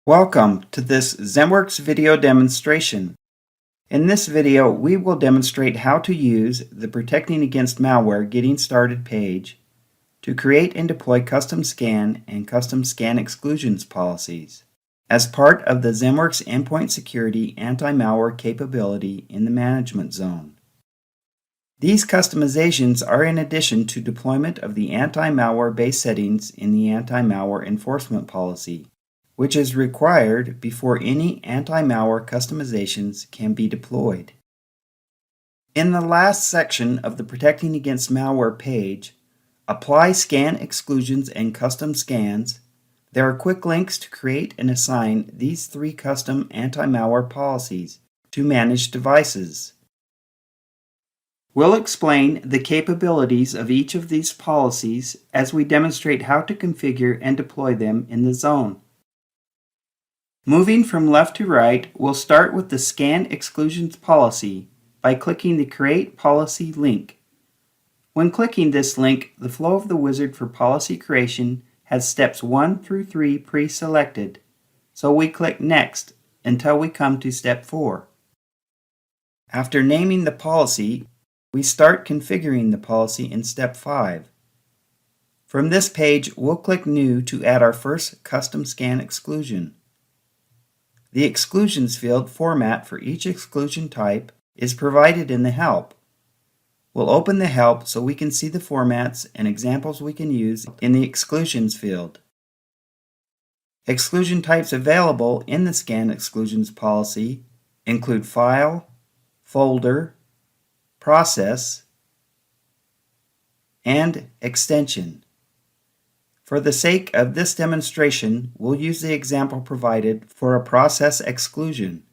Welcome to this ZenWorks video demonstration. In this video, we will demonstrate how to use the Protecting Against Malware Getting Started page to create and deploy custom scan and custom scan exclusions policies as part of the ZenWorks Endpoint Security Anti-Malware capability in the Management Zone. These customizations are in addition to deployment of the anti-malware base settings in the Anti-Malware Enforcement Policy, which is required before any anti-malware customizations can be deployed. In the last section of the Protecting Against Malware page, Apply Scan Exclusions and Custom Scans, there are quick links to create and assign these three custom anti-malware policies to managed devices. We'll explain the capabilities of each of these policies as we demonstrate how to configure and deploy them in the zone. Moving from left to right, we'll start with the Scan Exclusions policy by clicking the Create Policy link. When clicking this link, the flow of the wizard for policy creation has steps 1 through 3 pre-selected, so we click Next until we come to step 4. After naming the policy, we start configuring the policy in step 5. From this page, we'll click New to add our first custom scan exclusion. The exclusions field format for each exclusion type is provided in the help. We'll open the help so we can see the formats and examples we can use in the exclusions field. Exclusion types available in the Scan Exclusions policy include File, Folder, Process, and Extension. For the sake of this demonstration, we'll use the example provided for a process exclusion,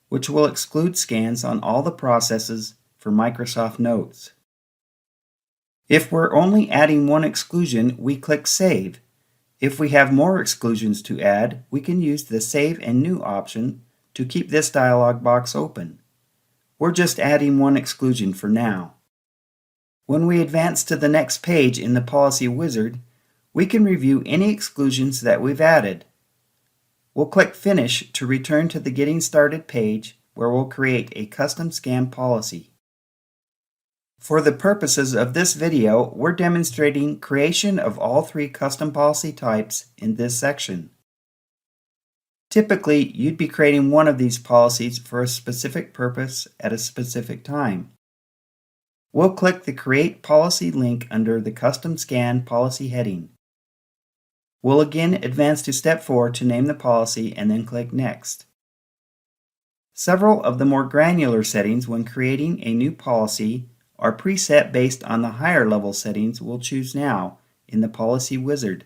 which will exclude scans on all the processes for Microsoft Notes. If we're only adding one exclusion, we click Save. If we have more exclusions to add, we can use the Save and New option to keep this dialog box open. We're just adding one exclusion for now. When we advance to the next page in the Policy Wizard, we can review any exclusions that we've added. We'll click Finish to return to the Getting Started page where we'll create a custom scan policy. For the purposes of this video, we're demonstrating creation of all three custom policy types in this section. Typically, you'd be creating one of these policies for a specific purpose at a specific time. We'll click the Create Policy link under the Custom Scan Policy heading. We'll again advance to step 4 to name the policy and then click Next. Several of the more granular settings when creating a new policy are preset based on the higher level settings we'll choose now in the Policy Wizard.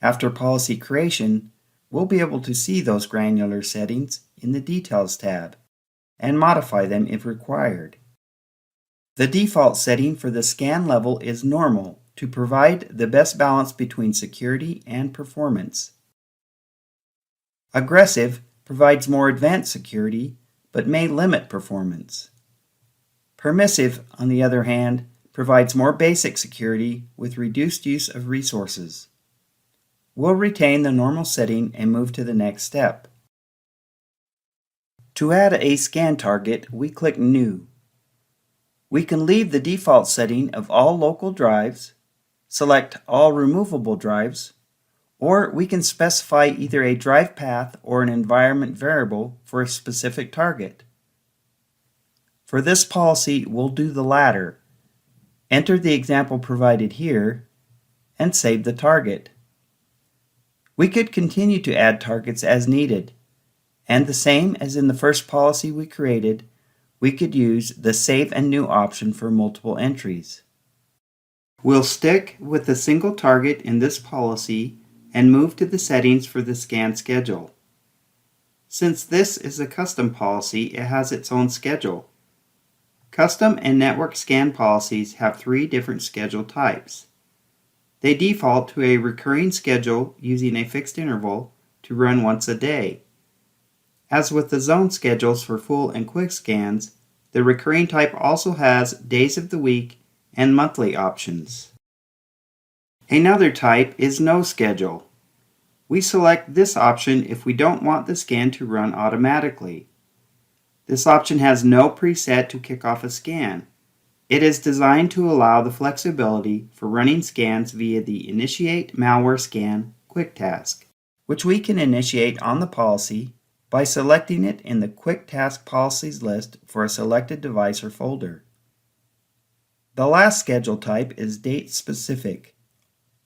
After policy creation, we'll be able to see those granular settings in the Details tab and modify them if required. The default setting for the scan level is Normal to provide the best balance between security and performance. Aggressive provides more advanced security but may limit performance. Permissive, on the other hand, provides more basic security with reduced use of resources. We'll retain the normal setting and move to the next step. To add a scan target, we click New. We can leave the default setting of all local drives, select all removable drives, or we can specify either a drive path or an environment variable for a specific target. For this policy, we'll do the latter. Enter the example provided here and save the target. We could continue to add targets as needed, and the same as in the first policy we created, we could use the Save and New option for multiple entries. We'll stick with the single target in this policy and move to the settings for the scan schedule. Since this is a custom policy, it has its own schedule. Custom and network scan policies have 3 different schedule types. They default to a recurring schedule using a fixed interval to run once a day. As with the zone schedules for full and quick scans, the recurring type also has days of the week and monthly options. Another type is no schedule. We select this option if we don't want the scan to run automatically. This option has no preset to kick off a scan. It is designed to allow the flexibility for running scans via the Initiate Malware Scan quick task, which we can initiate on the policy by selecting it in the Quick Task Policies list for a selected device or folder. The last schedule type is date specific.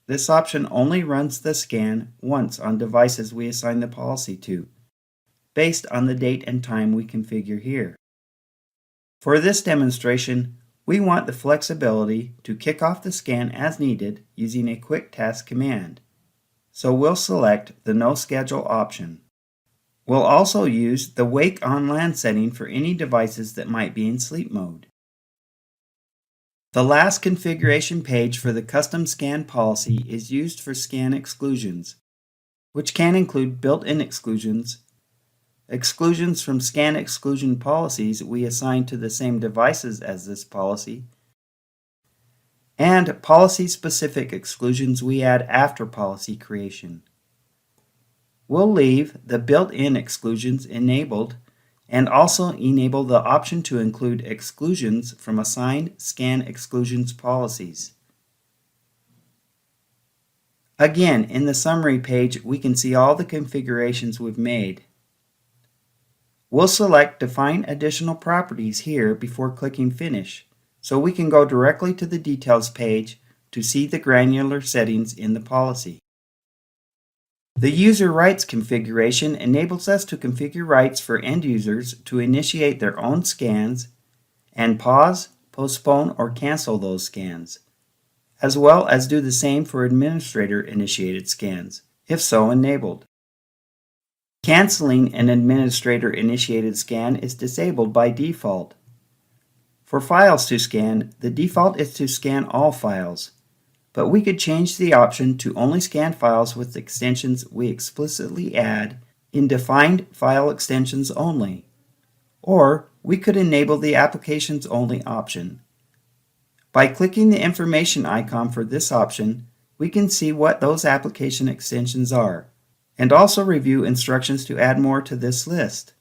This option only runs the scan once on devices we assign the policy to, based on the date and time we configure here. For this demonstration, we want the flexibility to kick off the scan as needed using a quick task command, so we'll select the no schedule option. We'll also use the wake on LAN setting for any devices that might be in sleep mode. The last configuration page for the custom scan policy is used for scan exclusions, which can include built-in exclusions, exclusions from scan exclusion policies we assign to the same devices as this policy, and policy-specific exclusions we add after policy creation. We'll leave the built-in exclusions enabled and also enable the option to include exclusions from assigned scan exclusions policies. Again, in the summary page, we can see all the configurations we've made. We'll select Define Additional Properties here before clicking Finish, so we can go directly to the Details page to see the granular settings in the policy. The User Rights configuration enables us to configure rights for end users to initiate their own scans and pause, postpone, or cancel those scans, as well as do the same for administrator-initiated scans, if so enabled. Canceling an administrator-initiated scan is disabled by default. For files to scan, the default is to scan all files, but we could change the option to only scan files with extensions we explicitly add in Defined File Extensions Only, or we could enable the Applications Only option. By clicking the information icon for this option, we can see what those application extensions are, and also review instructions to add more to this list.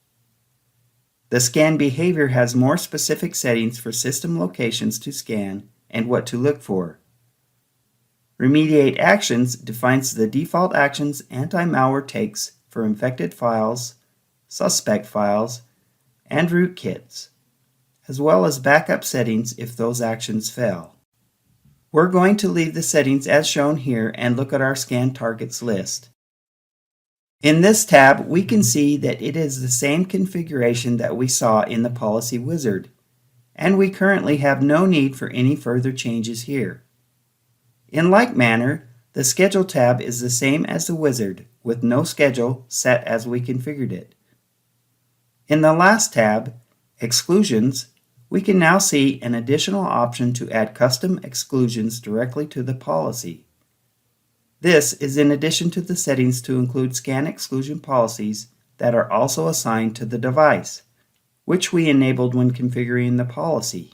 The scan behavior has more specific settings for system locations to scan and what to look for. Remediate Actions defines the default actions anti-malware takes for infected files, suspect files, and rootkits, as well as backup settings if those actions fail. We're going to leave the settings as shown here and look at our scan targets list. In this tab, we can see that it is the same configuration that we saw in the policy wizard, and we currently have no need for any further changes here. In like manner, the Schedule tab is the same as the wizard, with no schedule set as we configured it. In the last tab, Exclusions, we can now see an additional option to add custom exclusions directly to the policy. This is in addition to the settings to include scan exclusion policies that are also assigned to the device, which we enabled when configuring the policy.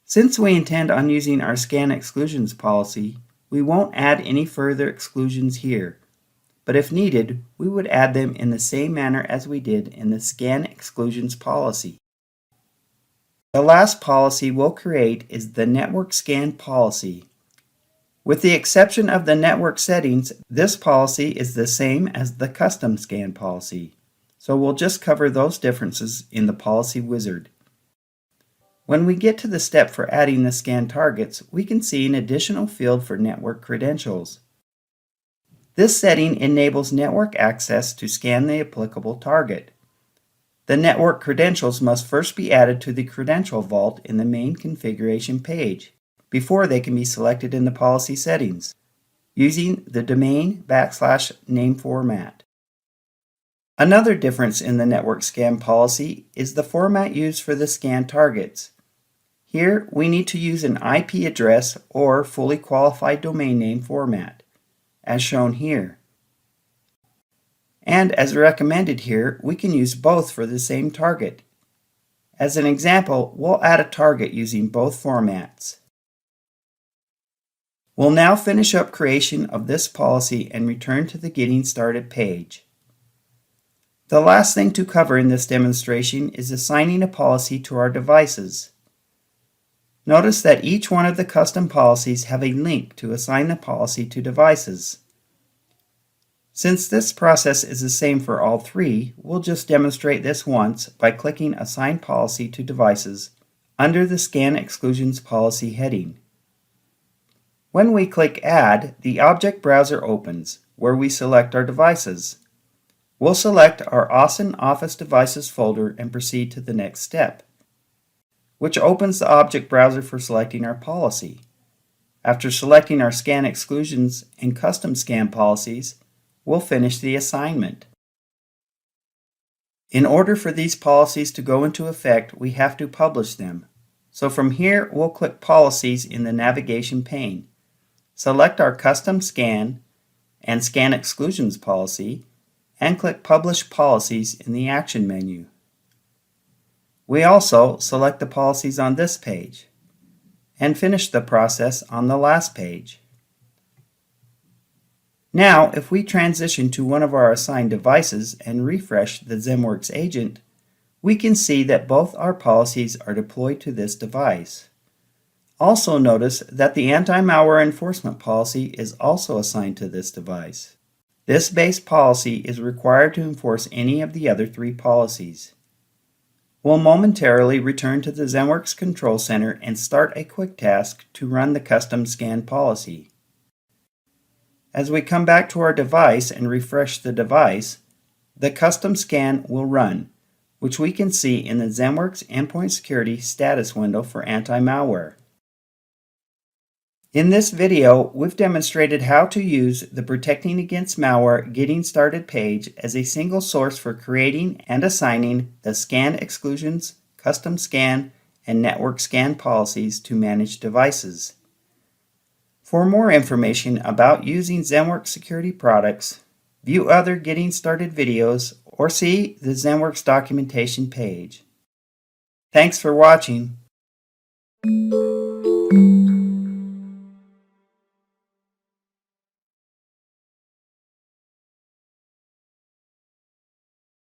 Since we intend on using our Scan Exclusions policy, we won't add any further exclusions here, but if needed, we would add them in the same manner as we did in the Scan Exclusions policy. The last policy we'll create is the Network Scan policy. With the exception of the network settings, this policy is the same as the Custom Scan policy, so we'll just cover those differences in the policy wizard. When we get to the step for adding the scan targets, we can see an additional field for network credentials. This setting enables network access to scan the applicable target. The network credentials must first be added to the credential vault in the main configuration page before they can be selected in the policy settings, using the domain/name format. Another difference in the network scan policy is the format used for the scan targets. Here, we need to use an IP address or fully qualified domain name format, as shown here. And as recommended here, we can use both for the same target. As an example, we'll add a target using both formats. We'll now finish up creation of this policy and return to the Getting Started page. The last thing to cover in this demonstration is assigning a policy to our devices. Notice that each one of the custom policies have a link to assign the policy to devices. Since this process is the same for all three, we'll just demonstrate this once by clicking Assign Policy to Devices under the Scan Exclusions policy heading. When we click Add, the object browser opens, where we select our devices. We'll select our Awesome Office Devices folder and proceed to the next step, which opens the object browser for selecting our policy. After selecting our Scan Exclusions and Custom Scan policies, we'll finish the assignment. In order for these policies to go into effect, we have to publish them. So from here, we'll click Policies in the navigation pane. Select our Custom Scan and Scan Exclusions policy and click Publish Policies in the Action menu. We also select the policies on this page and finish the process on the last page. Now, if we transition to one of our assigned devices and refresh the ZenWorks agent, we can see that both our policies are deployed to this device. Also notice that the Anti-Malware Enforcement policy is also assigned to this device. This base policy is required to enforce any of the other three policies. We'll momentarily return to the ZenWorks Control Center and start a quick task to run the custom scan policy. As we come back to our device and refresh the device, the custom scan will run, which we can see in the ZenWorks Endpoint Security status window for anti-malware. In this video, we've demonstrated how to use the Protecting Against Malware Getting Started page as a single source for creating and assigning the Scan Exclusions, Custom Scan, and Network Scan policies to manage devices. For more information about using ZenWorks security products, view other Getting Started videos, or see the ZenWorks documentation page. Thanks for watching.